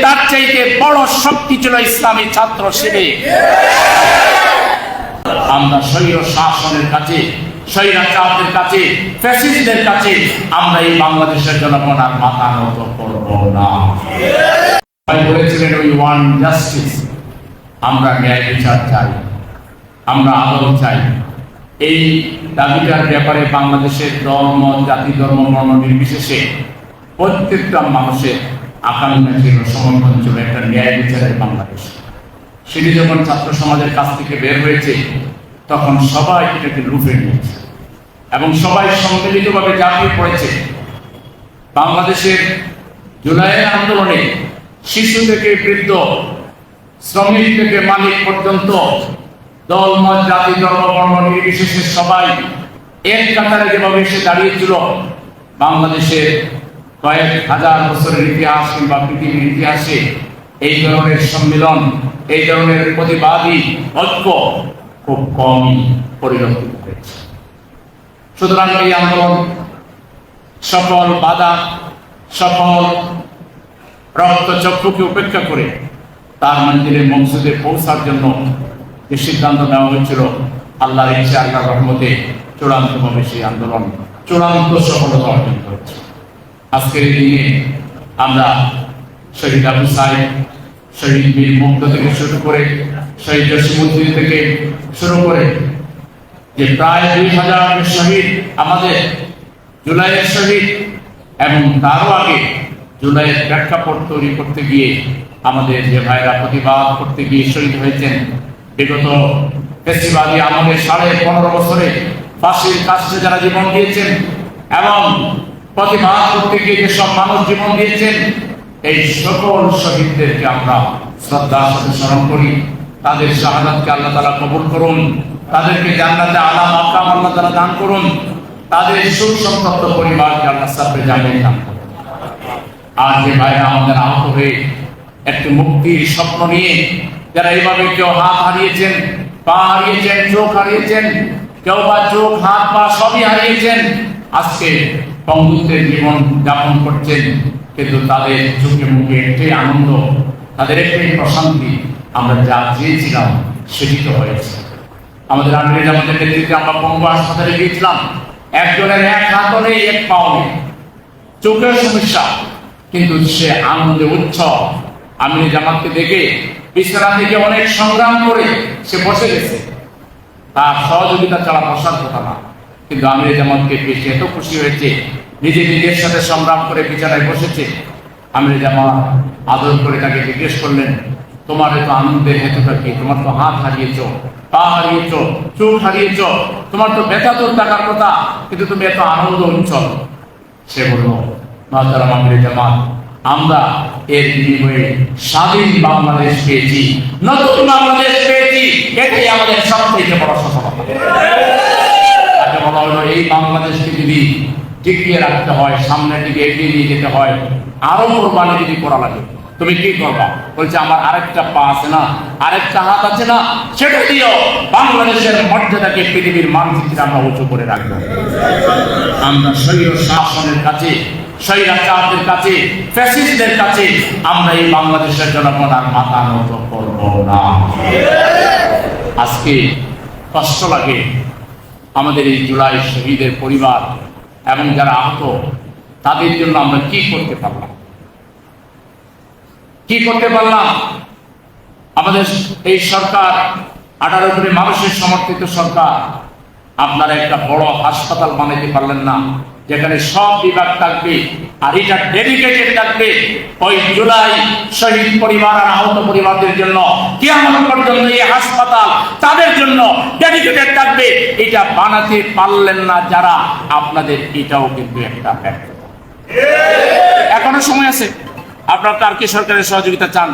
তার চাইতে বড় শক্তি ছিল ইসলামী ছাত্র শিবির। আমরা স্বৈর শাসনের কাছে, স্বৈরাচারদের কাছে, ফ্যাসিস্টদের কাছে আমরা এই বাংলাদেশের জনগণ আর মাথা নত করব না। বলেছিলেন উই ওয়ান্ট জাস্টিস, আমরা ন্যায় বিচার চাই, আমরা আদল চাই। এই দাবিটার ব্যাপারে বাংলাদেশের ধর্ম, জাতি, ধর্ম, বর্ণ নির্বিশেষে প্রত্যেকটা মানুষের আকাঙ্ক্ষা ছিল, সমর্থন ছিল একটা ন্যায় বিচারের বাংলাদেশ। সেটি যখন ছাত্র সমাজের কাছ থেকে বের হয়েছে তখন সবাই এটাকে লুফে নিয়েছে এবং সবাই সম্মিলিতভাবে ঝাঁপিয়ে পড়েছে। বাংলাদেশের জুলাইয়ের আন্দোলনে শিশু থেকে বৃদ্ধ, শ্রমিক থেকে মালিক পর্যন্ত, দল, মত, জাতি, ধর্ম, বর্ণ নির্বিশেষে সবাই এক কাতারে যেভাবে এসে দাঁড়িয়েছিল, বাংলাদেশের কয়েক হাজার বছরের ইতিহাস কিংবা পৃথিবীর ইতিহাসে এই ধরনের সম্মেলন, এই ধরনের প্রতিবাদী ঐক্য খুব কমই পরিলক্ষিত হয়েছে। সুতরাং এই আন্দোলন সকল বাধা, সকল রক্তচক্ষুকে উপেক্ষা করে তার মন্দিরের মকসুদে পৌঁছার জন্য যে সিদ্ধান্ত নেওয়া হয়েছিল, আল্লাহর ইচ্ছা, আল্লাহর রহমতে চূড়ান্তভাবে সেই আন্দোলন চূড়ান্ত সফলতা অর্জন করেছে। আজকের দিনে আমরা শহীদ আবু সাইদ, শহীদ বীর মুগ্ধ থেকে শুরু করে, শহীদ জসিমউদ্দিন থেকে শুরু করে যে প্রায় 2000 শহীদ আমাদের জুলাইয়ের শহীদ, এবং তারও আগে জুলাইয়ের প্রেক্ষাপট তৈরি করতে গিয়ে আমাদের যে ভাইরা প্রতিবাদ করতে গিয়ে শহীদ হয়েছেন, বিগত ফ্যাসিবাদী আমলে 15.5 বছরে ফাঁসির কাছে যারা জীবন দিয়েছেন এবং প্রতিবাদ করতে গিয়ে যেসব মানুষ জীবন দিয়েছেন, এই সকল শহীদদেরকে আমরা শ্রদ্ধার সাথে স্মরণ করি। তাদের শাহাদাতকে আল্লাহ তাআলা কবুল করুন, তাদেরকে জান্নাতে আলা মাকাম আল্লাহ তাআলা দান করুন, তাদের সুসম্পন্ন পরিবারকে আল্লাহ সাবরে জামিন দান করুন। আর যে ভাইরা আমাদের আহত হয়ে একটি মুক্তির স্বপ্ন নিয়ে যারা এইভাবে কেউ হাত হারিয়েছেন, পা হারিয়েছেন, চোখ হারিয়েছেন, কেউ বা চোখ, হাত, পা সবই হারিয়েছেন, আজকে পঙ্গুত্বের জীবন যাপন করছেন, কিন্তু তাদের চোখে মুখে একটাই আনন্দ, তাদের একটাই প্রশান্তি, আমরা যা চেয়েছিলাম সেটি তো হয়েছে। আমাদের আমির জামাতের নেতৃত্বে আমরা পঙ্গু হাসপাতালে গিয়েছিলাম, একজনের এক হাতও নেই, এক পাও নেই, চোখের সমস্যা, কিন্তু সে আনন্দে উচ্ছ্বল। আমির জামাতকে দেখে বিছানা থেকে অনেক সংগ্রাম করে সে বসে গেছে, তার সহযোগিতা ছাড়া বসার কথা না, কিন্তু আমির জামাতকে পেয়ে এত খুশি হয়েছে, নিজের সাথে সংগ্রাম করে বিছানায় বসেছে। আমির জামাত আদর করে তাকে জিজ্ঞেস করলেন, তোমার এত আনন্দের হেতুটা কি? তোমার তো হাত হারিয়েছ, পা হারিয়েছ, চোখ হারিয়েছ, তোমার তো ব্যথা তোর থাকার কথা, কিন্তু তুমি এত আনন্দ উচ্ছল। সে বলল, মাহতারাম আমির জামাত, আমরা এর বিনিময়ে স্বাধীন বাংলাদেশ পেয়েছি, নতুন বাংলাদেশ পেয়েছি, এটাই আমাদের সবথেকে বড় সফলতা। তাকে বলা হলো, এই বাংলাদেশকে যদি টিকিয়ে রাখতে হয়, সামনের দিকে এগিয়ে নিয়ে যেতে হয়, আরো কোরবানি যদি করা লাগে, তুমি কি করবা? বলছে, আমার আরেকটা পা আছে না, আরেকটা হাত আছে না, সেটা দিও, বাংলাদেশের মর্যাদাকে পৃথিবীর মানচিত্রে আমরা উঁচু করে রাখবো। আমরা স্বৈর শাসনের কাছে, স্বৈরাচারদের কাছে, ফ্যাসিস্টদের কাছে আমরা এই বাংলাদেশের জনগণ আর মাথা নত করব না। আজকে কষ্ট লাগে আমাদের এই জুলাই শহীদের পরিবার এবং যারা আহত, তাদের জন্য আমরা কি করতে পারলাম? কি করতে পারলাম? আমাদের এই সরকার 18 কোটি মানুষের সমর্থিত সরকার, আপনারা একটা বড় হাসপাতাল বানাইতে পারলেন না, যেখানে সব বিভাগ থাকবে, আর এটা ডেডিকেটেড থাকবে ওই জুলাই শহীদ পরিবার আর আহত পরিবারদের জন্য। কিয়ামত পর্যন্ত এই হাসপাতাল তাদের জন্য ডেডিকেটেড থাকবে। এটা বানাতে পারলেন না যারা, আপনাদের এটাও কিন্তু একটা ব্যর্থতা। এখনো সময় আছে, আপনারা টার্কি সরকারের সহযোগিতা চান,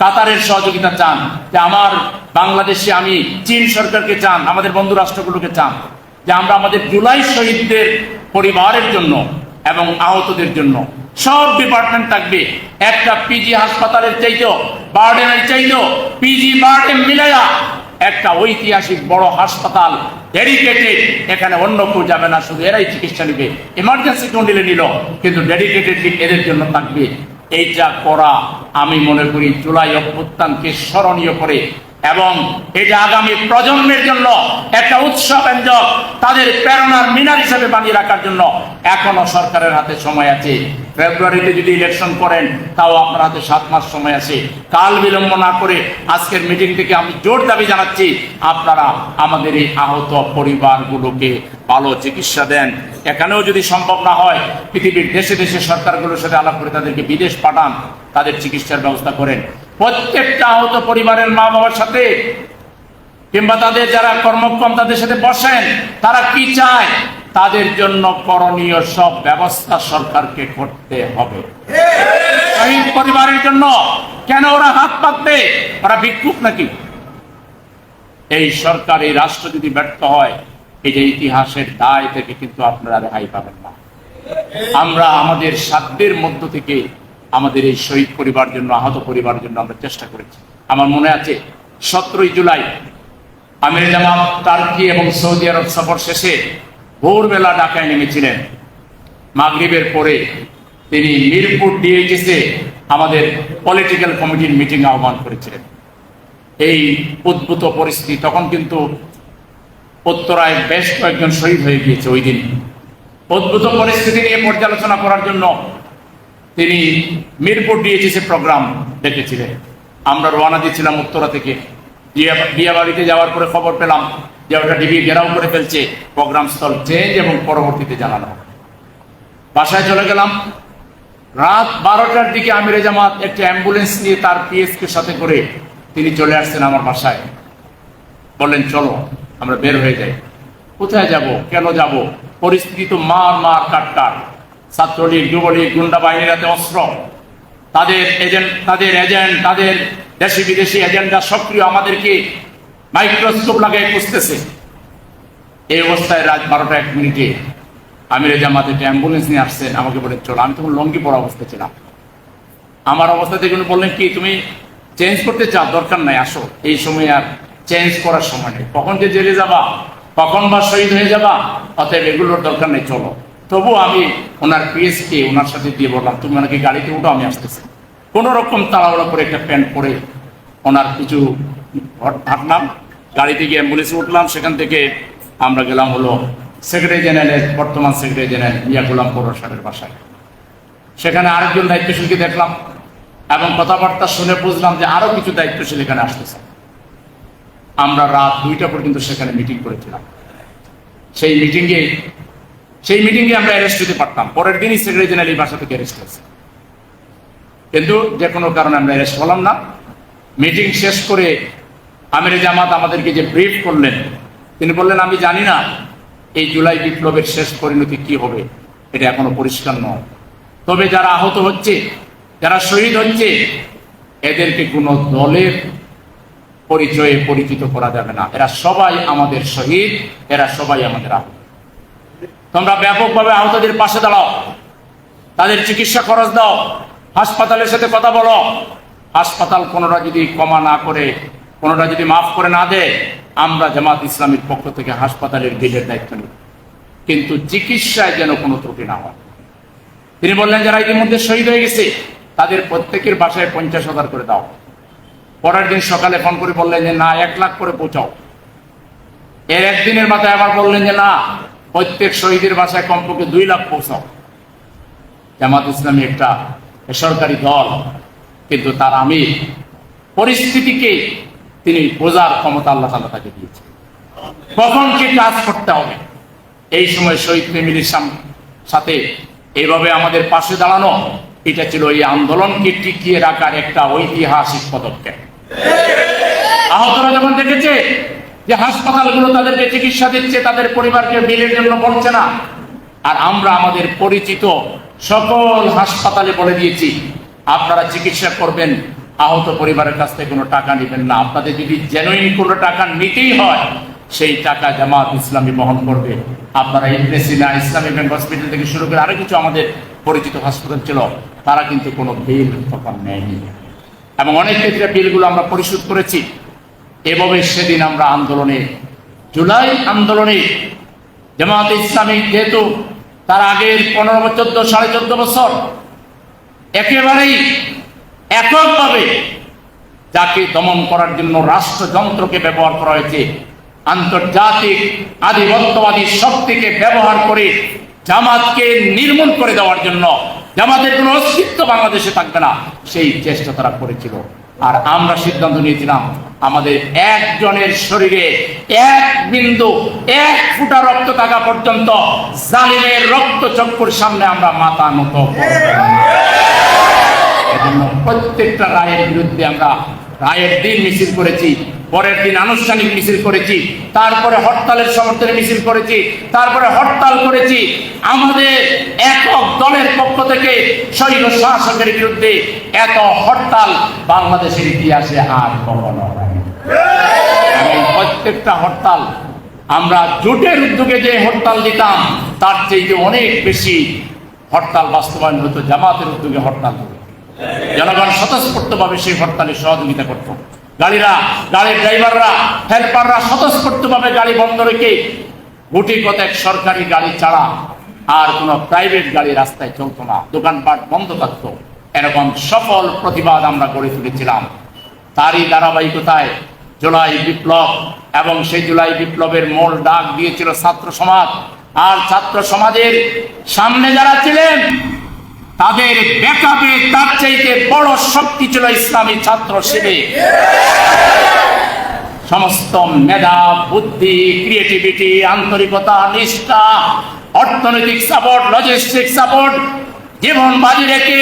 কাতারের সহযোগিতা চান, যে আমার বাংলাদেশে আমি চীন সরকারকে চান, আমাদের বন্ধু রাষ্ট্রগুলোকে চান, যে আমরা আমাদের জুলাই শহীদদের পরিবারের জন্য এবং আহতদের জন্য সব ডিপার্টমেন্ট থাকবে। একটা পিজি হাসপাতালের চাইতেও, বার্ডেনের চাইতেও, পিজি বার্ডেন মিলাইয়া একটা ঐতিহাসিক বড় হাসপাতাল ডেডিকেটেড, এখানে অন্য কেউ যাবে না, শুধু এরাই চিকিৎসা নিবে। ইমার্জেন্সি কেউ নিলে নিল, কিন্তু ডেডিকেটেড এদের জন্য থাকবে। এইটা করা আমি মনে করি জুলাই অভ্যুত্থানকে স্মরণীয় করে এবং এটা আগামী প্রজন্মের জন্য একটা উৎসব ব্যঞ্জক, তাদের প্রেরণার মিনার হিসেবে বানিয়ে রাখার জন্য এখনো সরকারের হাতে সময় আছে। ফেব্রুয়ারিতে যদি ইলেকশন করেন তাও আপনার হাতে 7 মাস সময় আছে। কাল বিলম্ব না করে আজকের মিটিং থেকে আমি জোর দাবি জানাচ্ছি, আপনারা আমাদের এই আহত পরিবারগুলোকে ভালো চিকিৎসা দেন। এখানেও যদি সম্ভব না হয়, পৃথিবীর দেশে দেশে সরকারগুলোর সাথে আলাপ করে তাদেরকে বিদেশ পাঠান, তাদের চিকিৎসার ব্যবস্থা করেন। প্রত্যেকটা আহত পরিবারের মা বাবার সাথে কিংবা তাদের যারা কর্মক্ষম তাদের সাথে বসেন, তারা কি চায়, তাদের জন্য করণীয় সব ব্যবস্থা সরকারকে করতে হবে। শহীদ পরিবারের জন্য কেন ওরা হাত পাতবে? ওরা ভিক্ষুক নাকি? এই সরকার, এই রাষ্ট্র যদি ব্যর্থ হয়, এই যে ইতিহাসের দায় থেকে কিন্তু আপনারা রেহাই পাবেন না। আমরা আমাদের সাধ্যের মধ্য থেকে আমাদের এই শহীদ পরিবার জন্য, আহত পরিবারের জন্য আমরা চেষ্টা করেছি। আমার মনে আছে 17 জুলাই আমির জামাত টার্কি এবং সৌদি আরব সফর শেষে ভোরবেলা ঢাকায় নেমেছিলেন। মাগরিবের পরে তিনি মিরপুর ডিএইচএসে আমাদের পলিটিক্যাল কমিটির মিটিং আহ্বান করেছিলেন। এই উদ্ভূত পরিস্থিতি, তখন কিন্তু উত্তরায় বেশ কয়েকজন শহীদ হয়ে গিয়েছে। ওই দিন উদ্ভূত পরিস্থিতি নিয়ে পর্যালোচনা করার জন্য তিনি মিরপুর ডিএইচএসে প্রোগ্রাম ডেকেছিলেন। আমরা রওনা দিয়েছিলাম উত্তরা থেকে। বিয়াবাড়িতে যাওয়ার পরে খবর পেলাম যে ওটা ডিবি ঘেরাও করে ফেলছে, প্রোগ্রাম স্থল চেঞ্জ এবং পরবর্তীতে জানানো। বাসায় চলে গেলাম। রাত 12টার দিকে আমিরে জামাত একটা অ্যাম্বুলেন্স নিয়ে তার পিএসকে সাথে করে তিনি চলে আসছেন আমার বাসায়। বললেন চলো আমরা বের হয়ে যাই। কোথায় যাব, কেন যাব? পরিস্থিতি তো মার মার কাট কাট। ছাত্রলীগ, যুবলীগ, গুন্ডা বাহিনীর হাতে অস্ত্র, তাদের এজেন্ট, তাদের দেশি বিদেশি এজেন্ডা সক্রিয়, আমাদেরকে মাইক্রোস্কোপ লাগাই খুঁজতেছে। এই অবস্থায় রাত 12টা 1 মিনিটে আমিরে জামাত একটা অ্যাম্বুলেন্স নিয়ে আসছেন, আমাকে বলেন চলো। আমি তখন লঙ্গি পরা অবস্থায় ছিলাম। আমার অবস্থা দেখে বললেন কি তুমি চেঞ্জ করতে চাও? দরকার নাই, আসো। এই সময় আর চেঞ্জ করার সময় নেই। কখন যে জেলে যাবা, কখন বা শহীদ হয়ে যাবা, অতএব এগুলোর দরকার নেই, চলো। তবু আমি ওনার পিএসকে ওনার সাথে দিয়ে বললাম তুমি ওনাকে গাড়িতে উঠো, আমি আসতেছি। কোনো রকম তাড়াহুড়ো করে একটা প্যান্ট পরে ওনার কিছু হাঁটলাম, গাড়িতে গিয়ে অ্যাম্বুলেন্সে উঠলাম। সেখান থেকে আমরা গেলাম হলো সেক্রেটারি জেনারেলের, বর্তমান সেক্রেটারি জেনারেল মিয়া গোলাম পরোয়ার সাহেবের বাসায়। সেখানে আরেকজন দায়িত্বশীলকে দেখলাম এবং কথাবার্তা শুনে বুঝলাম যে আরো কিছু দায়িত্বশীল এখানে আসতেছে। আমরা রাত 2টা পর্যন্ত সেখানে মিটিং করেছিলাম। সেই মিটিংয়ে আমরা অ্যারেস্ট হতে পারতাম। পরের দিনই সেক্রেটারি জেনারেল এই বাসা থেকে অ্যারেস্ট হয়েছে, কিন্তু যে কোনো কারণে আমরা অ্যারেস্ট হলাম না। মিটিং শেষ করে আমিরে জামাত আমাদেরকে যে ব্রিফ করলেন, তিনি বললেন আমি জানি না এই জুলাই বিপ্লবের শেষ পরিণতি কি হবে, এটা এখনো পরিষ্কার নয়। তবে যারা আহত হচ্ছে, যারা শহীদ হচ্ছে, এদেরকে কোনো দলের পরিচয়ে পরিচিত করা যাবে না। এরা সবাই আমাদের শহীদ, এরা সবাই আমাদের আহত। তোমরা ব্যাপকভাবে আহতদের পাশে দাঁড়াও, তাদের চিকিৎসা খরচ দাও, হাসপাতালের সাথে কথা বলো। হাসপাতাল কোনোটা যদি ক্ষমা না করে, কোনোটা যদি মাফ করে না দেয়, আমরা জামাত ইসলামীর পক্ষ থেকে হাসপাতালের বিলের দায়িত্ব নিই, কিন্তু চিকিৎসায় যেন কোনো ত্রুটি না হয়। তিনি বললেন যারা ইতিমধ্যে শহীদ হয়ে গেছে তাদের প্রত্যেকের বাসায় 50,000 করে দাও। পরের দিন সকালে ফোন করে বললেন যে না 1 লাখ করে পৌঁছাও। এর একদিনের মাথায় আবার বললেন যে না প্রত্যেক শহীদের বাসায় কমপক্ষে 2 লাখ পৌঁছাও। জামাত ইসলামী একটা বেসরকারি দল, কিন্তু তার আমির পরিস্থিতিকে তিনি বোঝার ক্ষমতা আল্লাহ তাআলা তাকে দিয়েছে, কখন কি কাজ করতে হবে। এই সময় শহীদ ফ্যামিলির সাথে এইভাবে আমাদের পাশে দাঁড়ানো, এটা ছিল এই আন্দোলনকে টিকিয়ে রাখার একটা ঐতিহাসিক পদক্ষেপ। আহতরা যখন দেখেছে যে হাসপাতালগুলো তাদেরকে চিকিৎসা দিচ্ছে, তাদের পরিবারকে বিলের জন্য বলছে না, আর আমরা আমাদের পরিচিত সকল হাসপাতালে বলে দিয়েছি আপনারা চিকিৎসা করবেন, আহত পরিবারের কাছ থেকে কোনো টাকা নেবেন না। আপনাদের যদি জেনুইন কোনো টাকা নিতেই হয়, সেই টাকা জামাত ইসলামী বহন করবে। আপনারা ইবনে সিনা ইসলামী ব্যাংক হসপিটাল থেকে শুরু করে আরো কিছু আমাদের পরিচিত হাসপাতাল ছিল, তারা কিন্তু কোনো বিল তখন নেয়নি, এবং অনেক ক্ষেত্রে বিলগুলো আমরা পরিশোধ করেছি। এভাবে সেদিন আমরা আন্দোলনে, জুলাই আন্দোলনে জামাত ইসলামী, যেহেতু তার আগের 15, 14, 14.5 বছর একেবারেই এককভাবে যাকে দমন করার জন্য রাষ্ট্রযন্ত্রকে ব্যবহার করা হয়েছে, আন্তর্জাতিক আধিপত্যবাদী শক্তিকে ব্যবহার করে জামাতকে নির্মূল করে দেওয়ার জন্য, জামাতের কোনো অস্তিত্ব বাংলাদেশে থাকবে না, সেই চেষ্টা তারা করেছিল। আর আমরা সিদ্ধান্ত নিয়েছিলাম আমাদের একজনের শরীরে এক বিন্দু, এক ফুটা রক্ত থাকা পর্যন্ত জালিমের রক্তচক্ষুর সামনে আমরা মাথা নত করব না। এজন্য প্রত্যেকটা রায়ের বিরুদ্ধে আমরা রায়ের দিন মিছিল করেছি, পরের দিন আনুষ্ঠানিক মিছিল করেছি, তারপরে হরতালের সমর্থনে মিছিল করেছি, তারপরে হরতাল করেছি। আমাদের একক দলের পক্ষ থেকে স্বৈর শাসকের বিরুদ্ধে এত হরতাল বাংলাদেশের ইতিহাসে আর কখনো হয়নি। এবং প্রত্যেকটা হরতাল আমরা জোটের উদ্যোগে যে হরতাল দিতাম, তার চেয়ে অনেক বেশি হরতাল বাস্তবায়ন হতো জামাতের উদ্যোগে হরতাল হতো। জনগণ স্বতঃস্ফূর্তভাবে সেই হরতালে সহযোগিতা করত। গাড়ির ড্রাইভাররা, হেল্পাররা স্বতঃস্ফূর্তভাবে গাড়ি বন্ধ রেখে গুটি কতক সরকারি গাড়ি ছাড়া আর কোনো প্রাইভেট গাড়ি রাস্তায় চলতো না, দোকানপাট বন্ধ থাকত। এরকম সফল প্রতিবাদ আমরা গড়ে তুলেছিলাম। তারই ধারাবাহিকতায় জুলাই বিপ্লব, এবং সেই জুলাই বিপ্লবের মূল ডাক দিয়েছিল ছাত্র সমাজ। আর ছাত্র সমাজের সামনে যারা ছিলেন, তাদের ব্যাকআপে তার চাইতে বড় শক্তি ছিল ইসলামী ছাত্র শিবির। সমস্ত মেধা, বুদ্ধি, ক্রিয়েটিভিটি, আন্তরিকতা, নিষ্ঠা, অর্থনৈতিক সাপোর্ট, লজিস্টিক সাপোর্ট, জীবন বাজি রেখে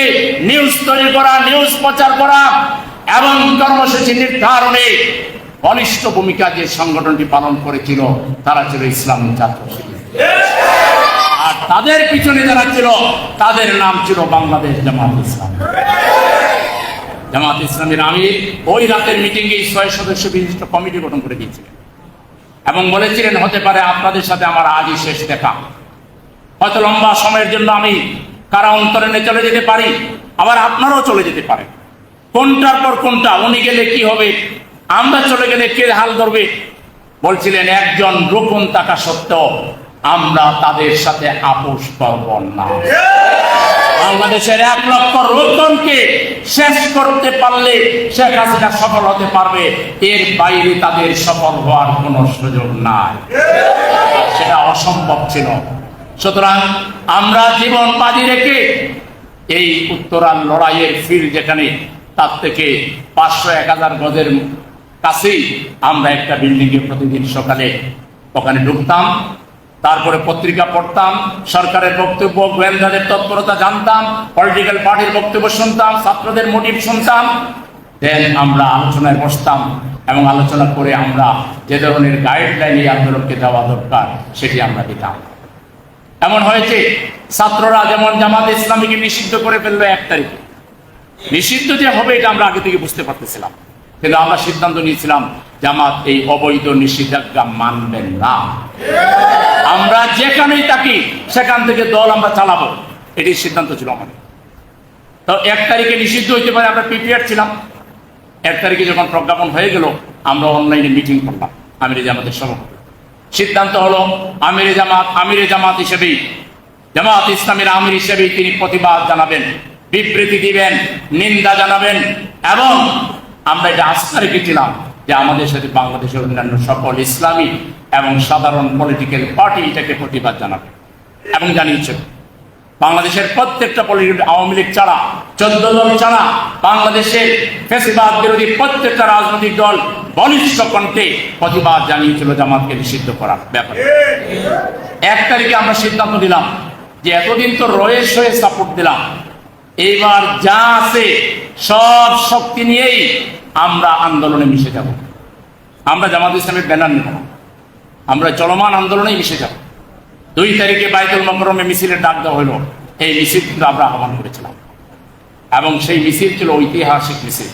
নিউজ তৈরি করা, নিউজ প্রচার করা এবং কর্মসূচি নির্ধারণে বলিষ্ঠ ভূমিকা যে সংগঠনটি পালন করেছিল, তারা ছিল ইসলামী ছাত্র শিবির। আর তাদের পিছনে যারা ছিল, তাদের নাম ছিল বাংলাদেশ জামাত ইসলামী। জামাত ইসলামীর আমির ওই রাতের মিটিংয়ে 6 সদস্য বিশিষ্ট কমিটি গঠন করে দিয়েছিলেন এবং বলেছিলেন, হতে পারে আপনাদের সাথে আমার আজই শেষ দেখা, হয়তো লম্বা সময়ের জন্য আমি কারা অন্তরণে চলে যেতে পারি, আবার আপনারাও চলে যেতে পারেন। কোনটার পর কোনটা, উনি গেলে কি হবে, আমরা চলে গেলে কে হাল ধরবে। বলছিলেন, একজন রোপণ থাকা সত্ত্বেও আমরা তাদের সাথে আপোষ করব না। বাংলাদেশের 1 লক্ষ রোপণকে শেষ করতে পারলে শেখ হাসিনা সফল হতে পারবে, এর বাইরে তাদের সফল হওয়ার কোনো সুযোগ নাই, সেটা অসম্ভব ছিল। সুতরাং আমরা জীবন বাজি রেখে এই উত্তরার লড়াইয়ের ফিল্ড, যেখানে তার থেকে 500-1000 গজের কাছেই আমরা একটা বিল্ডিংয়ে প্রতিদিন সকালে ওখানে ঢুকতাম, তারপরে পত্রিকা পড়তাম, সরকারের বক্তব্য, গোয়েন্দাদের তৎপরতা জানতাম, পলিটিক্যাল পার্টির বক্তব্য শুনতাম, ছাত্রদের মোটিভ শুনতাম, দেন আমরা আলোচনায় বসতাম এবং আলোচনা করে আমরা যে ধরনের গাইডলাইন এই আন্দোলনকে দেওয়া দরকার সেটি আমরা দিতাম। এমন হয়েছে, ছাত্ররা যেমন জামাত ইসলামীকে নিষিদ্ধ করে ফেললো 1 তারিখে। নিষিদ্ধ যে হবে এটা আমরা আগে থেকে বুঝতে পারতেছিলাম, কিন্তু আমরা সিদ্ধান্ত নিয়েছিলাম জামাত এই অবৈধ নিষেধাজ্ঞা মানবেন না। আমরা যেখানেই থাকি সেখান থেকে দল আমরা চালাবো, এটি সিদ্ধান্ত ছিল আমাদের। তো 1 তারিখে নিষিদ্ধ হইতে পারে, আমরা প্রিপেয়ার ছিলাম। 1 তারিখে যখন প্রজ্ঞাপন হয়ে গেল, আমরা অনলাইনে মিটিং করলাম আমিরে জামাতের সভাপতি। সিদ্ধান্ত হলো আমিরে জামাত হিসেবেই, জামাত ইসলামের আমির হিসেবেই তিনি প্রতিবাদ জানাবেন, বিবৃতি দিবেন, নিন্দা জানাবেন, এবং আমরা এটা আস্থা রেখেছিলাম যে আমাদের সাথে বাংলাদেশের অন্যান্য সকল ইসলামী এবং সাধারণ পলিটিক্যাল পার্টি এটাকে প্রতিবাদ জানাবে এবং জানিয়েছে। বাংলাদেশের প্রত্যেকটা পলিটিক্যাল, আওয়ামী লীগ ছাড়া, 14 দল ছাড়া বাংলাদেশের ফ্যাসিবাদ বিরোধী প্রত্যেকটা রাজনৈতিক দল বলিষ্ঠ কণ্ঠে প্রতিবাদ জানিয়েছিল জামাতকে নিষিদ্ধ করার ব্যাপারে। 1 তারিখে আমরা সিদ্ধান্ত নিলাম যে এতদিন তো রয়েস হয়ে সাপোর্ট দিলাম, এইবার যা আছে সব শক্তি নিয়েই আমরা আন্দোলনে মিশে যাব। আমরা জামাত ইসলামের ব্যানার নেব না, আমরা চলমান আন্দোলনেই মিশে যাব। 2 তারিখে বাইতুল মোকাররমে মিছিলের ডাক দেওয়া হলো। এই মিছিল কিন্তু আমরা আহ্বান করেছিলাম এবং সেই মিছিল ছিল ঐতিহাসিক মিছিল।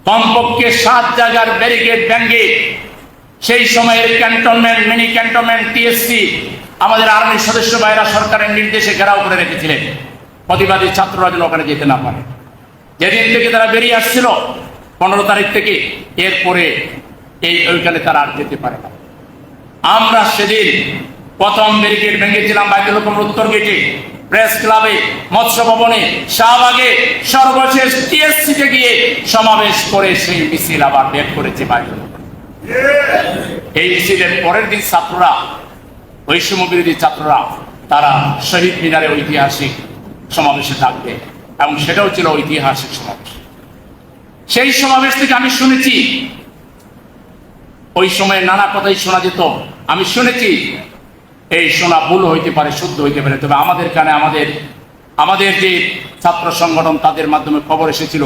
কমপক্ষে 7 জায়গার ব্যারিকেড ভেঙে সেই সময়ের ক্যান্টনমেন্ট, মিনি ক্যান্টনমেন্ট, টিএসসি আমাদের আর্মির সদস্য ভাইরা সরকারের নির্দেশে ঘেরাও করে রেখেছিলেন, প্রতিবাদী ছাত্ররা যেন ওখানে যেতে না পারে। যেদিন থেকে তারা বেরিয়ে আসছিল 15 তারিখ থেকে, এরপরে ওইখানে তারা আর যেতে পারে না। আমরা সেদিন প্রথম ব্যারিকেড ভেঙেছিলাম বাইতুল মোকাররমের উত্তর গেটে, প্রেস ক্লাবে, মৎস্য ভবনে, শাহবাগে, সর্বশেষ টিএসসিতে গিয়ে সমাবেশ করে সেই মিছিল আবার বের করেছে বাইরে। এই মিছিলের পরের দিন ছাত্ররা, বৈষম্য বিরোধী ছাত্ররা, তারা শহীদ মিনারে ঐতিহাসিক সমাবেশে থাকবে এবং সেটাও ছিল ঐতিহাসিক সমাবেশ। সেই সমাবেশ থেকে আমি শুনেছি, ওই সময় নানা কথাই শোনা যেত, আমি শুনেছি, এই শোনা ভুল হইতে পারে, শুদ্ধ হইতে পারে, তবে আমাদের কানে আমাদের যে ছাত্র সংগঠন তাদের মাধ্যমে খবর এসেছিল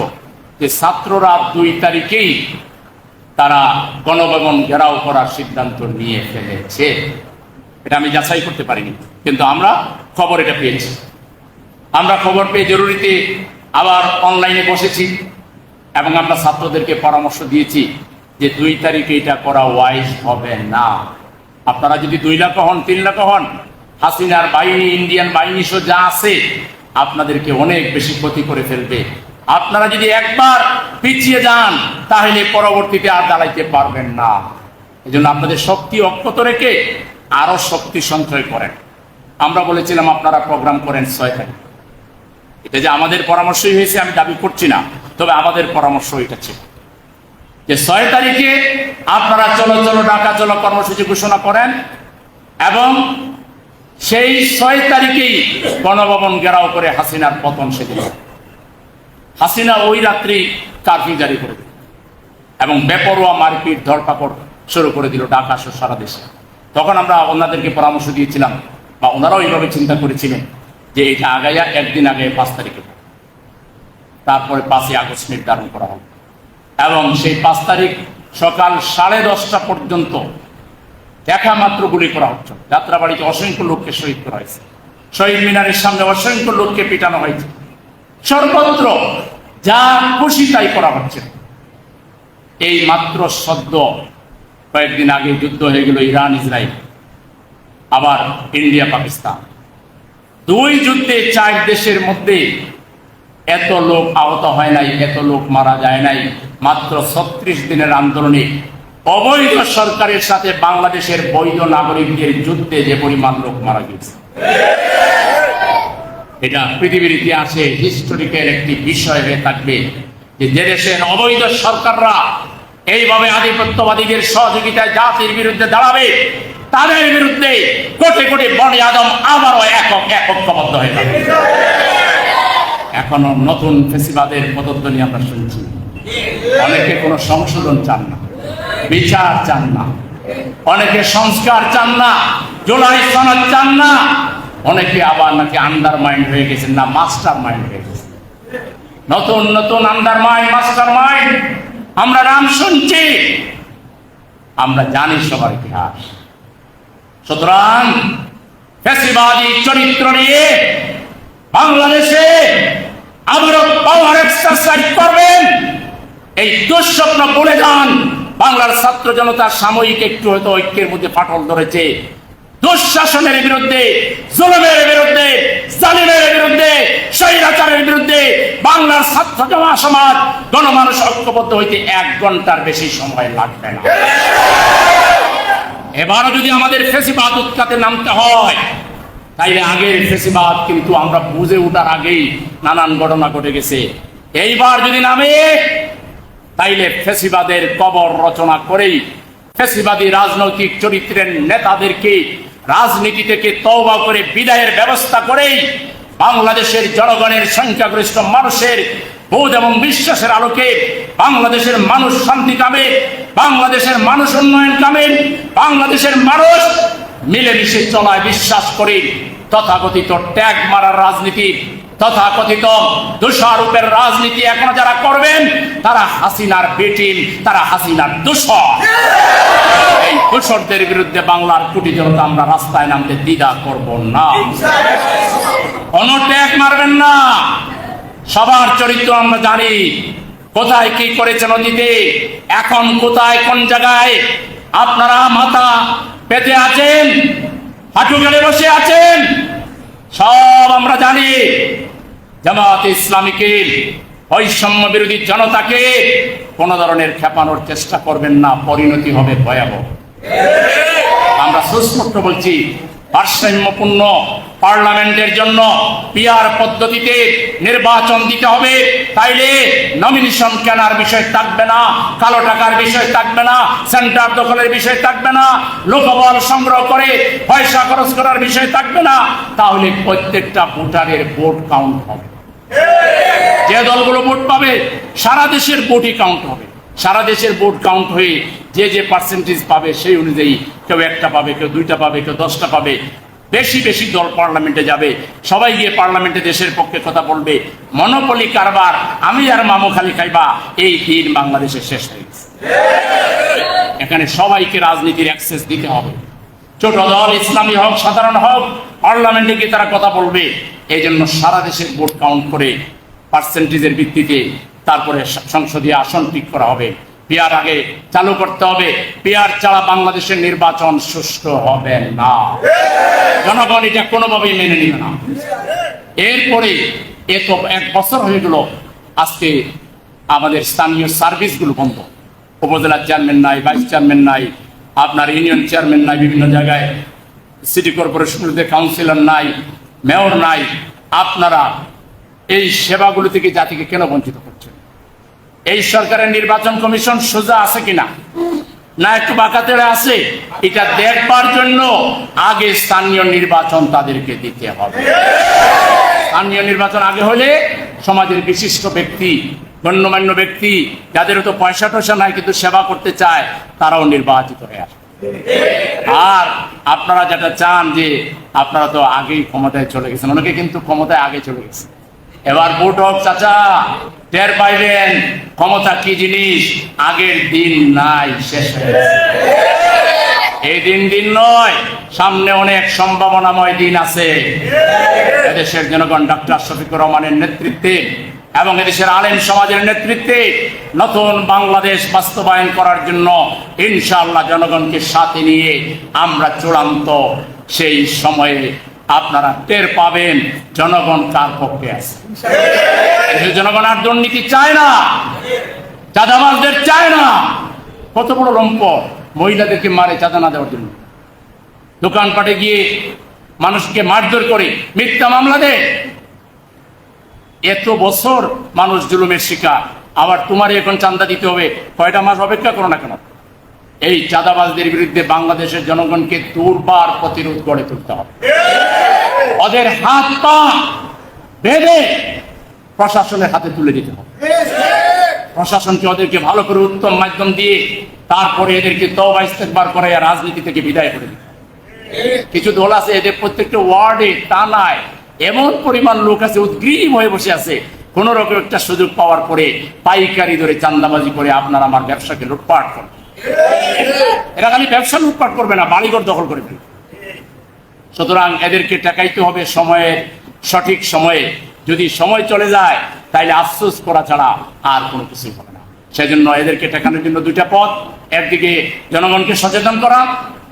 যে ছাত্ররা 2 তারিখেই তারা গণভবন ঘেরাও করার সিদ্ধান্ত নিয়ে ফেলেছে। এটা আমি যাচাই করতে পারিনি, কিন্তু আমরা খবর এটা পেয়েছি। আমরা খবর পেয়ে জরুরিতে আবার অনলাইনে বসেছি এবং আমরা ছাত্রদেরকে পরামর্শ দিয়েছি যে 2 তারিখে এটা করা ওয়াইজ হবে না। আপনারা যদি 2 লাখ হন, 3 লাখ হন, হাসিনার বাহিনী, ইন্ডিয়ান বাহিনী সহ যা আছে আপনাদেরকে অনেক বেশি ক্ষতি করে ফেলবে। আপনারা যদি একবার পিছিয়ে যান তাহলে পরবর্তীতে আর দাঁড়াইতে পারবেন না। এই জন্য আপনাদের শক্তি অক্ষত রেখে আরো শক্তি সঞ্চয় করেন। আমরা বলেছিলাম আপনারা প্রোগ্রাম করেন 6 তারিখ। এটা যে আমাদের পরামর্শই হয়েছে আমি দাবি করছি না, তবে আমাদের পরামর্শ এটা ছিল যে 6 তারিখে আপনারা চলো চলো ঢাকা চলো কর্মসূচি ঘোষণা করেন এবং সেই 6 তারিখেই গণভবন ঘেরাও করে হাসিনার পতন সেদিন। হাসিনা ওই রাত্রি কারফিউ জারি করে দিল এবং বেপরোয়া মারপিট, ধরপাকড় শুরু করে দিল ঢাকা সহ সারা দেশে। তখন আমরা ওনাদেরকে পরামর্শ দিয়েছিলাম, বা ওনারাও এইভাবে চিন্তা করেছিলেন যে এটা আগাইয়া একদিন আগে 5 তারিখে, তারপরে 5ই আগস্ট নির্ধারণ করা হবে এবং সেই 5 তারিখ সকাল 10:30 পর্যন্ত দেখা মাত্র গুলি করা হচ্ছে। যাত্রাবাড়িতে অসংখ্য লোককে শহীদ করা হয়েছে, শহীদ মিনারের সামনে অসংখ্য লোককে পিটানো হয়েছে, সর্বত্র যা খুশি তাই করা হচ্ছে। এই মাত্র সদ্য কয়েকদিন আগে যুদ্ধ হয়ে গেল ইরান ইসরায়েল, আবার ইন্ডিয়া পাকিস্তান। 2 যুদ্ধে 4 দেশের মধ্যে এত লোক আহত হয় নাই, এত লোক মারা যায় নাই। মাত্র 36 দিনের আন্দোলনে অবৈধ সরকারের সাথে বাংলাদেশের বৈধ নাগরিকদের যুদ্ধে যে পরিমাণ লোক মারা গেছে, এটা পৃথিবীর ইতিহাসে হিস্টোরিক্যাল একটি বিষয় হয়ে থাকবে যে দেশের অবৈধ সরকাররা এইভাবে আধিপত্যবাদীদের সহযোগিতায় জাতির বিরুদ্ধে দাঁড়াবে, তাদের বিরুদ্ধে কোটি কোটি বনি আদম আবারও একত্রবদ্ধ হয়ে যাবে। এখনো নতুন ফেসিবাদের পদধ্বনি আমরা শুনছি। অনেকে কোনো সংশোধন চান না, বিচার চান না, অনেকে সংস্কার চান না, জুলাই সনদ চান না, অনেকে আবার নাকি আন্ডার মাইন্ড হয়ে গেছেন, না মাস্টার মাইন্ড হয়ে গেছে। নতুন নতুন আন্ডার মাইন্ড, মাস্টার মাইন্ড আমরা নাম শুনছি, আমরা জানি সবার ইতিহাস। সুতরাং ফ্যাসিবাদী চরিত্র নিয়ে বাংলাদেশে আবারও পাওয়ার এক্সারসাইজ করবেন, এই দুঃস্বপ্ন ভুলে যান। বাংলার ছাত্র জনতা সাময়িক একটু হয়তো ঐক্যের মধ্যে ফাটল ধরেছে, দুঃশাসনের বিরুদ্ধে, জুলুমের বিরুদ্ধে, জালিমের বিরুদ্ধে, স্বৈরাচারের বিরুদ্ধে বাংলার ছাত্র সমাজ গণমানুষ ঐক্যবদ্ধ হইতে 1 ঘন্টার বেশি সময় লাগবে না। এবারও যদি আমাদের ফেসিবাদ উৎখাতে নামতে হয়, তাইলে আগের ফেসিবাদ কিন্তু আমরা বুঝে ওঠার আগেই নানান ঘটনা ঘটে গেছে। এইবার যদি নামে, তাইলে ফেসিবাদের কবর রচনা করেই ফেসিবাদী রাজনৈতিক চরিত্রের নেতাদেরকে রাজনীতি থেকে তওবা করে বিদায়ের ব্যবস্থা করেই বাংলাদেশের জনগণের সংখ্যাগরিষ্ঠ মানুষের বোধ এবং বিশ্বাসের আলোকে বাংলাদেশের মানুষ শান্তি কামে, বাংলাদেশের মানুষ উন্নয়ন কামে, বাংলাদেশের মানুষ মিলেমিশে চলায় বিশ্বাস করি। তথাকথিত ট্যাগ মারার রাজনীতি, তথাকথিত দোষারোপের রাজনীতি এখনো যারা করবেন তারা হাসিনার বেটিম, তারা হাসিনার দোষর। এই দোষরদের বিরুদ্ধে বাংলার কোটি জনতা আমরা রাস্তায় নামতে দ্বিধা করব না, কোন ট্যাগ মারবেন না। সবার চরিত্র আমরা জানি, কোথায় কি করেছেন অতীতে, এখন কোথায় কোন জায়গায় আপনারা মাথা পেতে আছেন, হাঁটু গেলে বসে আছেন, সব আমরা জানি। জামায়াতে ইসলামীকে, বৈষম্য বিরোধী জনতাকে কোন ধরনের খেপানোর চেষ্টা করবেন না, পরিণতি হবে ভয়াবহ। আমরা সুস্পষ্ট বলছি, ভারসাম্যপূর্ণ পার্লামেন্টের জন্য পিআর পদ্ধতিতে নির্বাচন দিতে হবে। তাইলে নমিনেশন কেনার বিষয় থাকবে না, কালো টাকার বিষয় থাকবে না, সেন্টার দখলের বিষয় থাকবে না, লোকবল সংগ্রহ করে পয়সা খরচ করার বিষয় থাকবে না। তাহলে প্রত্যেকটা ভোটারের ভোট কাউন্ট হবে। যে দলগুলো ভোট পাবে সারা দেশের ভোটই কাউন্ট হবে। সারা দেশের ভোট কাউন্ট হয়ে যে যে পার্সেন্টেজ পাবে সেই অনুযায়ী কেউ একটা পাবে, কেউ দুইটা পাবে, কেউ 10টা পাবে। বেশি বেশি দল পার্লামেন্টে যাবে, সবাই গিয়ে পার্লামেন্টে দেশের পক্ষে কথা বলবে। মনোপলি কারবার আমি আর মামু খালি খাইবা, এই দিন বাংলাদেশে শেষ হয়ে গেছে। এখানে সবাইকে রাজনীতির অ্যাক্সেস দিতে হবে। ছোট দল, ইসলামী হোক, সাধারণ হোক, পার্লামেন্টে গিয়ে তারা কথা বলবে। এই জন্য সারা দেশের ভোট কাউন্ট করে পার্সেন্টেজের ভিত্তিতে তারপরে সংসদীয় আসন ঠিক করা হবে। পিআর আগে চালু করতে হবে। পিআর ছাড়া বাংলাদেশের নির্বাচন সুষ্ঠু হবে না। জনগণ এটা কোনোভাবেই মেনে নিবে না। এরপরে এত 1 বছর হয়ে গেল, আজকে আমাদের স্থানীয় সার্ভিসগুলো বন্ধ। উপজেলার চেয়ারম্যান নাই, ভাইস চেয়ারম্যান নাই, আপনার ইউনিয়ন চেয়ারম্যান নাই, বিভিন্ন জায়গায় সিটি কর্পোরেশনগুলোতে কাউন্সিলর নাই, মেয়র নাই। আপনারা এই সেবাগুলো থেকে জাতিকে কেন বঞ্চিত করছেন? এই সরকারের নির্বাচন কমিশন সোজা আছে কিনা, না একটু বাঁকাতেড়ে আছে? এটা দেখবার জন্য আগে স্থানীয় নির্বাচন তাদেরকে দিতে হবে। স্থানীয় নির্বাচন আগে হলে সমাজের বিশিষ্ট ব্যক্তি, গণ্যমান্য ব্যক্তি, যাদের তো পয়সা টয়সা নাই কিন্তু সেবা করতে চায়, তারাও নির্বাচিত হয়ে আসে। আর আপনারা যেটা চান যে আপনারা তো আগেই ক্ষমতায় চলে গেছেন, অনেকে কিন্তু ক্ষমতায় আগে চলে গেছে। এবার ভোট হোক চাচা, টের পাইবেন ক্ষমতা কি জিনিস। আগের দিন নাই, শেষ হয়ে গেছে। এই দিন নয়, সামনে অনেক সম্ভাবনাময় দিন আছে। এদেশের জনগণ ডক্টর শফিকুর রহমানের নেতৃত্বে এবং এদেশের আলেম সমাজের নেতৃত্বে নতুন বাংলাদেশ বাস্তবায়ন করার জন্য ইনশাআল্লাহ জনগণকে সাথে নিয়ে আমরা চূড়ান্ত সেই সময়ে আপনারা টের পাবেন জনগণ কার পক্ষে আছে। জনগণ আর দুর্নীতি চায় না, চাঁদাবাজদের চায় না। কত বড় লম্পট, মহিলাদেরকে মারে চাঁদা না দেওয়ার জন্য, দোকানপাটে গিয়ে মানুষকে মারধর করে, মিথ্যা মামলা দেয়। এত বছর মানুষ জুলুমের শিকার, আবার তোমার এখন চাঁদা দিতে হবে। কয়টা মাস অপেক্ষা করো না কেন? এই চাঁদাবাজদের বিরুদ্ধে বাংলাদেশের জনগণকে দুর্বার প্রতিরোধ গড়ে তুলতে হবে। ওদের হাত পা বেঁধে প্রশাসনের হাতে তুলে দিতে হবে। প্রশাসনকে ওদেরকে ভালো করে উত্তম মাধ্যম দিয়ে তারপরে এদেরকে তওবা ইস্তেগফার করে রাজনীতি থেকে বিদায় করে দিতে হবে। কিছু দল আছে এদের প্রত্যেকটা ওয়ার্ডে টানায় এমন পরিমাণ লোক আছে, উদ্গ্রীব হয়ে বসে আছে। কোন রকম একটা সুযোগ পাওয়ার পরে পাইকারি ধরে চাঁদাবাজি করে আপনার আমার ব্যবসাকে লুটপাট করে। এরা খালি ব্যবসা লুটপাট করবে না, বাড়িঘর দখল করে ফেলবে। সুতরাং এদেরকে ঠেকাইতে হবে সময়ের সঠিক সময়ে। যদি সময় চলে যায় তাইলে আফসোস করা ছাড়া আর কোনো কিছুই হবে না। সেজন্য এদেরকে ঠেকানোর জন্য 2টা পথ। একদিকে জনগণকে সচেতন করা,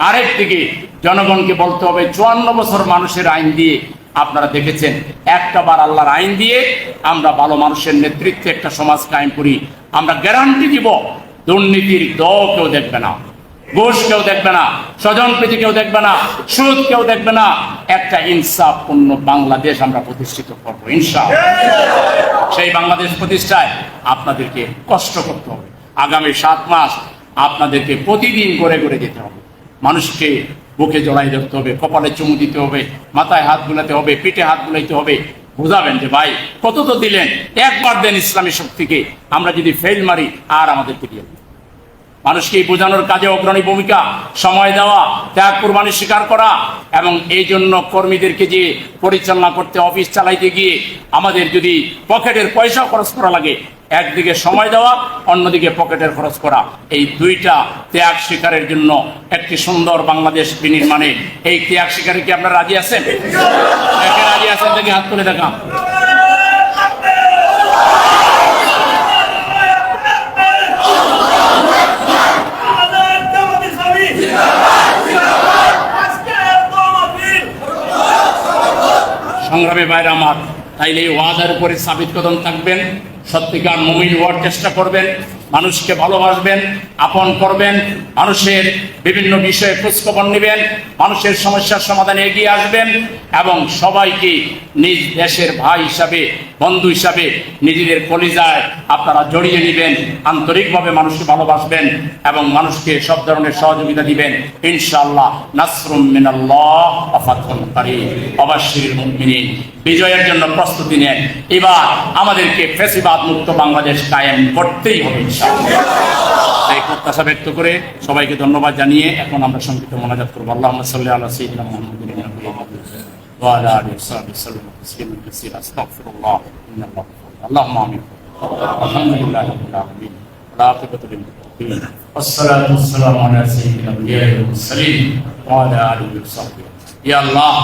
আরেকদিকে জনগণকে বলতে হবে 54 বছর মানুষের আইন দিয়ে আপনারা দেখেছেন, একটা বার আল্লাহর আইন দিয়ে আমরা ভালো মানুষের নেতৃত্বে একটা সমাজ কায়েম করি। আমরা গ্যারান্টি দিব দুর্নীতির দ কেউ দেখবে না, ঘুষ কেউ দেখবে না, স্বজনপ্রীতি কেউ দেখবে না, সুদ কেউ দেখবে না। একটা ইনসাফপূর্ণ বাংলাদেশ আমরা প্রতিষ্ঠিত করবো ইনশাআল্লাহ। সেই বাংলাদেশ প্রতিষ্ঠায় আপনাদেরকে কষ্ট করতে হবে। আগামী 7 মাস আপনাদেরকে প্রতিদিন করে করে যেতে হবে। মানুষকে বুকে জড়াই ধরতে হবে, কপালে চুমু দিতে হবে, মাথায় হাত বুলাতে হবে, পিঠে হাত বুলাইতে হবে। বুঝাবেন যে ভাই কত তো দিলেন, একবার দেন ইসলামী শক্তিকে, আমরা যদি ফেল মারি আর আমাদেরকে দিয়ে। মানুষকে বোঝানোর কাজে অগ্রণী ভূমিকা, সময় দেওয়া, ত্যাগ কুরবানি স্বীকার করা। এবং এই জন্য কর্মীদেরকে যে পরিচালনা করতে, অফিস চালাইতে গিয়ে আমাদের যদি পকেটের পয়সা খরচ করা লাগে, একদিকে সময় দেওয়া, অন্যদিকে পকেটের খরচ করা, এই 2টা ত্যাগ স্বীকারের জন্য একটি সুন্দর বাংলাদেশ বিনির্মাণে এই ত্যাগ স্বীকারে কি আপনারা রাজি আছেন? রাজি আছেন দেখি হাত তুলে দেখান। সংগ্রামী ভাইরা আমার, তাইলে এই ওয়াদার উপরে সাবিত কদম থাকবেন, সত্যিকার মুমিন হওয়ার চেষ্টা করবেন। মানুষকে ভালোবাসবেন, আপন করবেন, মানুষের বিভিন্ন বিষয়ে খোঁজখবর নেবেন, মানুষের সমস্যার সমাধানে এগিয়ে আসবেন এবং সবাইকে নিজ দেশের ভাই হিসাবে, বন্ধু হিসাবে নিজেদের কলিজায় আপনারা জড়িয়ে নেবেন, আন্তরিকভাবে মানুষকে ভালোবাসবেন এবং মানুষকে সব ধরনের সহযোগিতা দিবেন। ইনশাআল্লাহ নাসরুম মিনাল্লাহ ওয়া ফাতহুন কারীব। অবশ্যই মুমিনিন বিজয়ের জন্য প্রস্তুতি নেন। এবার আমাদেরকে ফ্যাসিবাদ মুক্ত বাংলাদেশ কায়েম করতেই হবে ইনশাআল্লাহ। এই প্রত্যাশা ব্যক্ত করে সবাইকে ধন্যবাদ জানিয়ে এখন আমরা সংক্ষিপ্ত মোনাজাত করব। আল্লাহুম্মা সাল্লি আলা সাইয়্যিদিনা মুহাম্মাদিন ওয়া আলা আলিহি ওয়া সাহবিহি সাল্লাম তাসলিমান কাসীরা। আস্তাগফিরুল্লাহ ইন্নাল্লাহু গাফুরুর। আল্লাহুম্মা আমিন। আলহামদুলিল্লাহি রাব্বিল আলামিন। ওয়া আকিবাতুল মুত্তাকিন। والصلاة والسلام على سيد الأنبياء والمرسلين وعلى آله وصحبه। ইয়া আল্লাহ,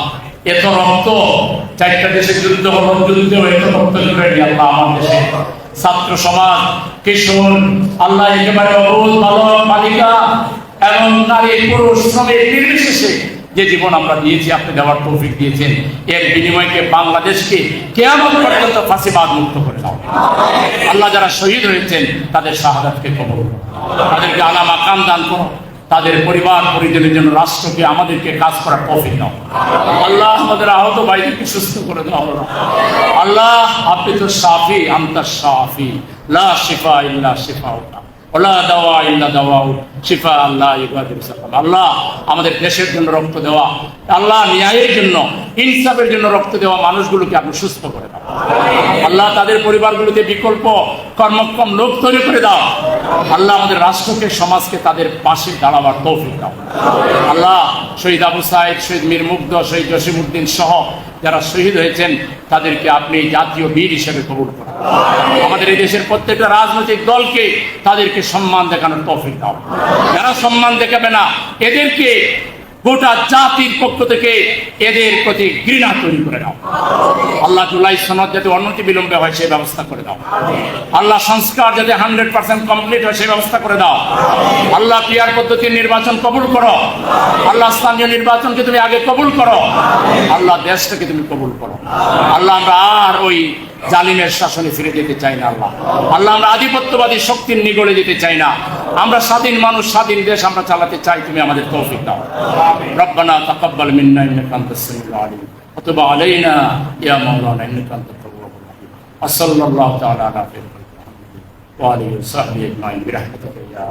এত রক্ত, চারটা দেশে যুদ্ধ হলো, যুদ্ধ এত রক্ত ঝরে, ইয়া আল্লাহ আমার দেশে ছাত্র সমাজ, কিশোর, আল্লাহ একেবারে অবুঝ বালক বালিকা এবং নারী পুরুষ শ্রমিক নির্বিশেষে যে জীবন আমরা দিয়েছি, আপনি দেওয়ার তৌফিক দিয়েছেন, এর বিনিময়কে বাংলাদেশকে কিয়ামত পর্যন্ত ফাঁসিবাদ মুক্ত করে দাও। আল্লাহ যারা শহীদ হয়েছেন তাদের শাহাদাতকে কবুল করো, তাদেরকে আলা মাকাম দান করো, তাদের পরিবার পরিজনের জন্য রাষ্ট্রকে আমাদেরকে কাজ করার তৌফিক দাও। আল্লাহ আমাদের আহত ভাইদেরকে সুস্থ করে দাও। আল্লাহ আপনি তো শাফি, আনতা শাফি, লা শিফা ইল্লা শিফাউকা ওয়ালা দাওয়া ইল্লা দাওয়াউ শিফা আল্লাহ ইবাদির সাকাম। আল্লাহ আমাদের দেশের জন্য রক্ত দেওয়া, আল্লাহ ন্যায়ের জন্য, ইনসাফের জন্য রক্ত দেওয়া মানুষগুলোকে আপনি সুস্থ করে দাও। আল্লাহ তাদের পরিবারগুলোতে বিকল্প কর্মক্ষম লোক তৈরি করে দাও। আল্লাহ আমাদের রাষ্ট্রকে, সমাজকে তাদের পাশে দাঁড়াবার তৌফিক দাও। আল্লাহ শহীদ আবু সাইদ, শহীদ মীর মুগ্ধ, শহীদ জসিমউদ্দিন সহ যারা শহীদ হয়েছেন তাদেরকে আপনি জাতীয় বীর হিসেবে কবুল করুন। আমাদের এই দেশের প্রত্যেকটা রাজনৈতিক দলকে তাদেরকে সম্মান দেখানোর তৌফিক দাও। যারা সম্মান দেখাবে না, এদেরকে গোটা জাতির পক্ষ থেকে এদের প্রতি ঘৃণা তৈরি করে দাও। আল্লাহ জুলাই সনদ যাতে অনতি বিলম্বে হয় সেই ব্যবস্থা করে দাও। আল্লাহ সংস্কার যাতে 100% কমপ্লিট হয় সেই ব্যবস্থা করে দাও। আল্লাহ পিয়ার পদ্ধতির নির্বাচন কবুল করো। আল্লাহ স্থানীয় নির্বাচনকে তুমি আগে কবুল করো। আল্লাহ দেশটাকে তুমি কবুল করো। আল্লাহ আমরা আর ওই জালিমের শাসনে ফিরে যেতে চাই না। আল্লাহ আল্লাহ আমরা আধিপত্যবাদী শক্তির নিগড়ে যেতে চাই না। আমরা স্বাধীন মানুষ, স্বাধীন দেশ আমরা চালাতে চাই। তুমি আমাদের তৌফিক দাও। রব্বানা তাকাব্বাল মিন্না ইন্নাকা আনতাস সামিউল আলিম ওয়া তুব আলাইনা ইয়া মাওলানা ইন্নাকা আনতাত তাওয়াবুর রাহিম। সাল্লাল্লাহু তাআলা আলা ওয়া আলিহি ওয়া সাহবিহি আজমাইন বিরহমাতিকা ইয়া